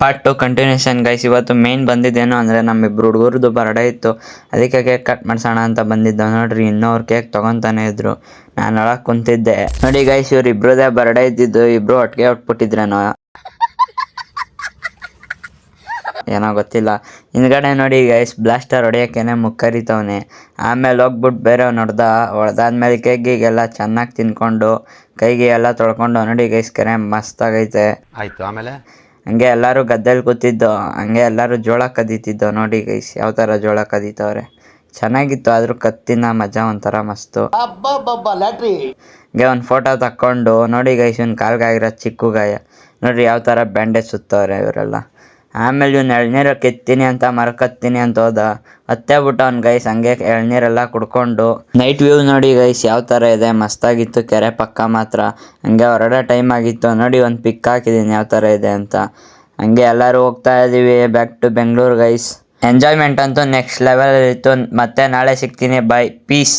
Part 2 continuation guys. ಇವತ್ತು main ಬಂದಿದ್ದೇನು ಅಂದರೆ ನಮ್ಮಿಬ್ರು ಹುಡುಗರದ್ದು ಬರ್ಡೇ ಇತ್ತು, ಅದಕ್ಕೆ ಕೇಕ್ ಕಟ್ ಮಾಡ್ಸೋಣ ಅಂತ ಬಂದಿದ್ದ. ನೋಡ್ರಿ ಇನ್ನೂ ಅವ್ರು ಕೇಕ್ ತೊಗೊತಾನೆ ಇದ್ರು, ನಾನು ಒಳಗೆ ಕುಂತಿದ್ದೆ. ನೋಡಿ ಗೈಸ್, ಇವ್ರು ಇಬ್ರದೇ ಬರ್ಡೇ ಇದ್ದಿದ್ದು, ಇಬ್ರು ಒಟ್ಟಿಗೆ ಹೊಟ್ಬಿಟ್ಟಿದ್ರೇನೋ ಏನೋ ಗೊತ್ತಿಲ್ಲ. ಹಿಂದ್ಗಡೆ ನೋಡಿ ಗೈಸ್, ಬ್ಲಾಸ್ಟರ್ ಹೊಡೆಯೋಕ್ಕೇನೆ ಮುಕ್ಕರಿತವನೆ. ಆಮೇಲೆ ಹೋಗ್ಬಿಟ್ಟು ಬೇರೆ ಹೊಡೆದಾದ್ಮೇಲೆ ಕೇಕಿಗೆಲ್ಲ ಚೆನ್ನಾಗಿ ತಿನ್ಕೊಂಡು ಕೈಗೆ ಎಲ್ಲ ತೊಳ್ಕೊಂಡು ನೋಡಿ ಗೈಸ್, ಕೆರೆ ಮಸ್ತಾಗೈತೆ. ಆಯಿತು. ಆಮೇಲೆ ಹಂಗೆ ಎಲ್ಲರೂ ಗದ್ದೆಲಿ ಕೂತಿದ್ದು, ಹಂಗೆ ಎಲ್ಲರೂ ಜೋಳ ಕದೀತಿದ್ದೋ. ನೋಡಿ ಗೈಸ್ ಯಾವ ಥರ ಜೋಳ ಕದೀತವ್ರೆ, ಚೆನ್ನಾಗಿತ್ತು. ಆದರೂ ಕತ್ತಿನ ಮಜಾ ಒಂಥರ ಮಸ್ತು. ಹಂಗೆ ಒಂದು ಫೋಟೋ ತಕ್ಕೊಂಡು ನೋಡಿ ಗೈಸ್, ಇವ್ನ ಕಾಲ್ಗಾಗಿರೋ ಚಿಕ್ಕ ಗಾಯ ನೋಡ್ರಿ ಯಾವ ಥರ ಬ್ಯಾಂಡೇಜ್ ಸುತ್ತವ್ರೆ ಇವರೆಲ್ಲ. ಆಮೇಲೆ ಇವ್ನು ಎಳ್ನೀರು ಕೆತ್ತೀನಿ ಅಂತ ಮರಕತ್ತೀನಿ ಅಂತ ಹೋದ, ಹತ್ತೇ ಬಿಟ್ಟು ಅವ್ನು ಗೈಸ್. ಹಂಗೆ ಎಳ್ನೀರೆಲ್ಲ ಕುಡ್ಕೊಂಡು ನೈಟ್ ವ್ಯೂ ನೋಡಿ ಗೈಸ್ ಯಾವ ಥರ ಇದೆ, ಮಸ್ತಾಗಿತ್ತು ಕೆರೆ ಪಕ್ಕ ಮಾತ್ರ. ಹಂಗೆ ಹೊರಡೋ ಟೈಮ್ ಆಗಿತ್ತು. ನೋಡಿ ಒಂದು ಪಿಕ್ ಹಾಕಿದ್ದೀನಿ ಯಾವ ಥರ ಇದೆ ಅಂತ. ಹಂಗೆ ಎಲ್ಲರೂ ಹೋಗ್ತಾ ಇದ್ದೀವಿ back to Bengaluru guys. Enjoyment ಅಂತೂ ನೆಕ್ಸ್ಟ್ ಲೆವೆಲ್ ಇತ್ತು. ಮತ್ತೆ ನಾಳೆ ಸಿಗ್ತೀನಿ, ಬಾಯ್, ಪೀಸ್.